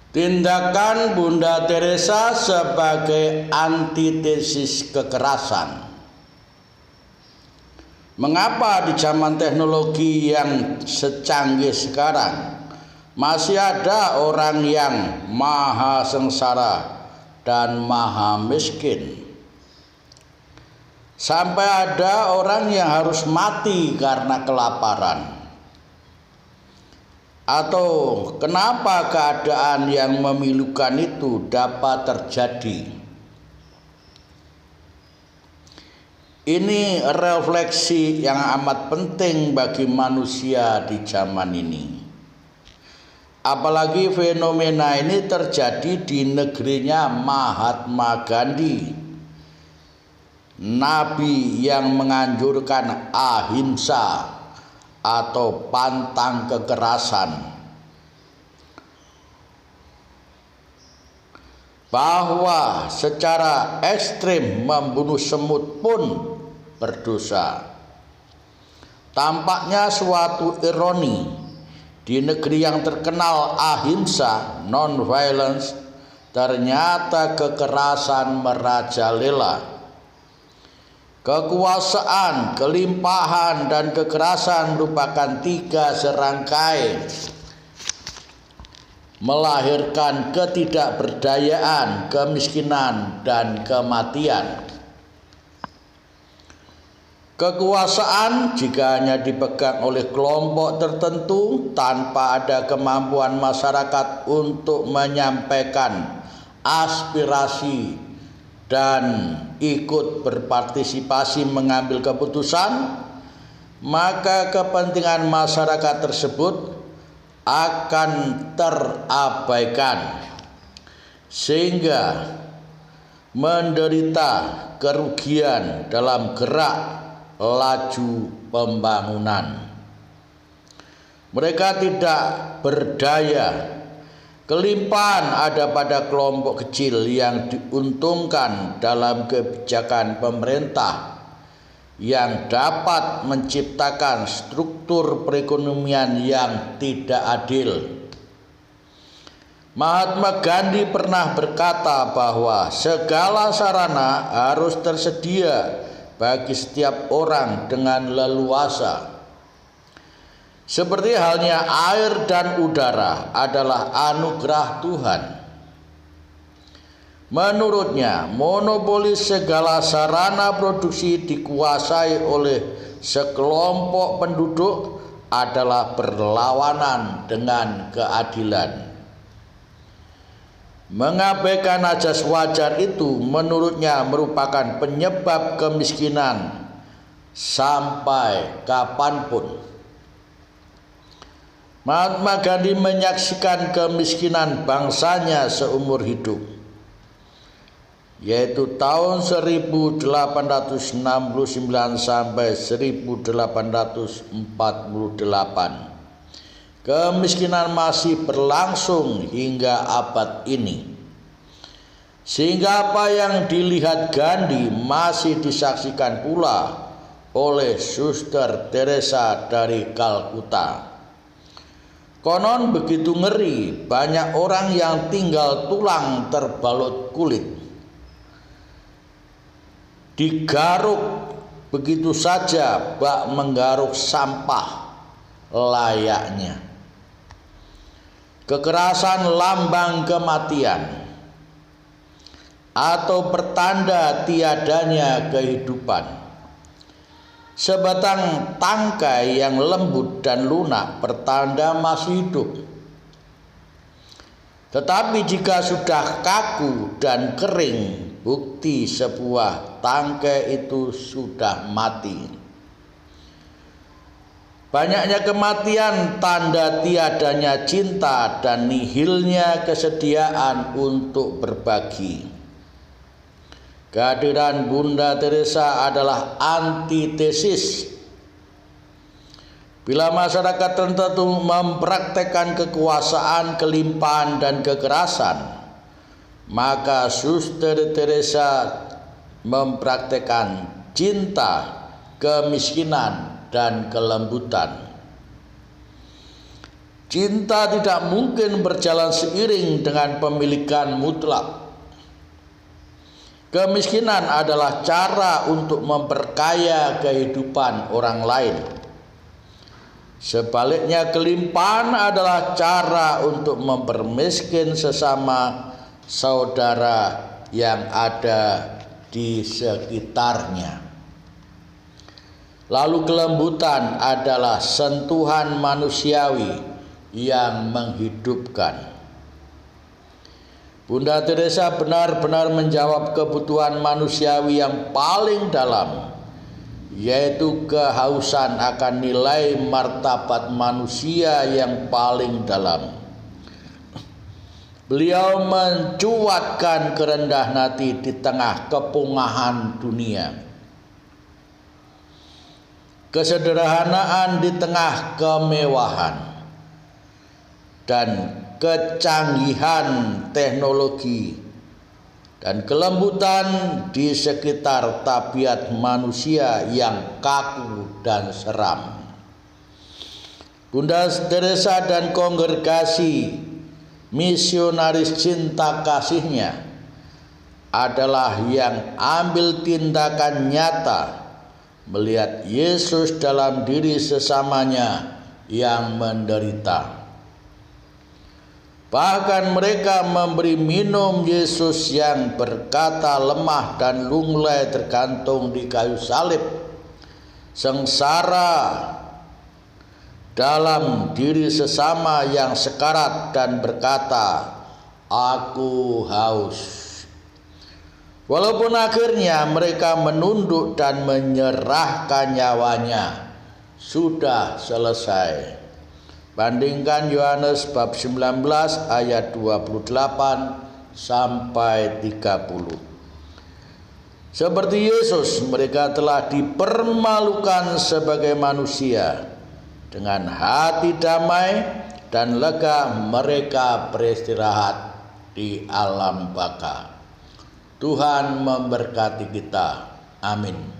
Tindakan Bunda Teresa sebagai antitesis kekerasan. Mengapa di zaman teknologi yang secanggih sekarang masih ada orang yang maha sengsara dan maha miskin? Sampai ada orang yang harus mati karena kelaparan. Atau kenapa keadaan yang memilukan itu dapat terjadi? Ini refleksi yang amat penting bagi manusia di zaman ini. Apalagi fenomena ini terjadi di negerinya Mahatma Gandhi, nabi yang menganjurkan ahimsa atau pantang kekerasan, bahwa secara ekstrim membunuh semut pun berdosa. Tampaknya suatu ironi di negeri yang terkenal ahimsa, non-violence, ternyata kekerasan merajalela. Kekuasaan, kelimpahan, dan kekerasan merupakan tiga serangkai melahirkan ketidakberdayaan, kemiskinan, dan kematian. Kekuasaan jika hanya dipegang oleh kelompok tertentu tanpa ada kemampuan masyarakat untuk menyampaikan aspirasi dan ikut berpartisipasi mengambil keputusan, maka kepentingan masyarakat tersebut akan terabaikan sehingga menderita kerugian dalam gerak laju pembangunan. Mereka tidak berdaya. Kelimpahan ada pada kelompok kecil yang diuntungkan dalam kebijakan pemerintah yang dapat menciptakan struktur perekonomian yang tidak adil. Mahatma Gandhi pernah berkata bahwa segala sarana harus tersedia bagi setiap orang dengan leluasa. Seperti halnya air dan udara adalah anugerah Tuhan. Menurutnya, monopoli segala sarana produksi dikuasai oleh sekelompok penduduk adalah berlawanan dengan keadilan. Mengabaikan ajas wajar itu menurutnya merupakan penyebab kemiskinan sampai kapanpun. Mahatma Gandhi menyaksikan kemiskinan bangsanya seumur hidup, yaitu tahun 1869 sampai 1848. Kemiskinan masih berlangsung hingga abad ini, sehingga apa yang dilihat Gandhi masih disaksikan pula oleh Suster Teresa dari Kalkuta. Konon begitu ngeri, banyak orang yang tinggal tulang terbalut kulit, digaruk begitu saja bak menggaruk sampah layaknya. Kekerasan lambang kematian atau pertanda tiadanya kehidupan. Sebatang tangkai yang lembut dan lunak pertanda masih hidup. Tetapi jika sudah kaku dan kering, bukti sebuah tangkai itu sudah mati. Banyaknya kematian tanda tiadanya cinta dan nihilnya kesediaan untuk berbagi. Kehadiran Bunda Teresa adalah antitesis. Bila masyarakat tertentu mempraktekkan kekuasaan, kelimpahan, dan kekerasan, maka Suster Teresa mempraktekkan cinta, kemiskinan, dan kelembutan. Cinta tidak mungkin berjalan seiring dengan pemilikan mutlak. Kemiskinan adalah cara untuk memperkaya kehidupan orang lain. Sebaliknya, kelimpahan adalah cara untuk mempermiskin sesama saudara yang ada di sekitarnya. Lalu kelembutan adalah sentuhan manusiawi yang menghidupkan. Bunda Teresa benar-benar menjawab kebutuhan manusiawi yang paling dalam, yaitu kehausan akan nilai martabat manusia yang paling dalam. Beliau mencuatkan kerendahan hati di tengah kepungahan dunia, kesederhanaan di tengah kemewahan, dan kecanggihan teknologi, dan kelembutan di sekitar tabiat manusia yang kaku dan seram. Bunda Teresa dan kongregasi misionaris cinta kasihnya adalah yang ambil tindakan nyata melihat Yesus dalam diri sesamanya yang menderita. Bahkan mereka memberi minum Yesus yang berkata lemah dan lunglai tergantung di kayu salib, sengsara dalam diri sesama yang sekarat dan berkata, "Aku haus." Walaupun akhirnya mereka menunduk dan menyerahkan nyawanya, sudah selesai. Bandingkan Yohanes bab 19 ayat 28 sampai 30. Seperti Yesus, mereka telah dipermalukan sebagai manusia. Dengan hati damai dan lega mereka beristirahat di alam baka. Tuhan memberkati kita. Amin.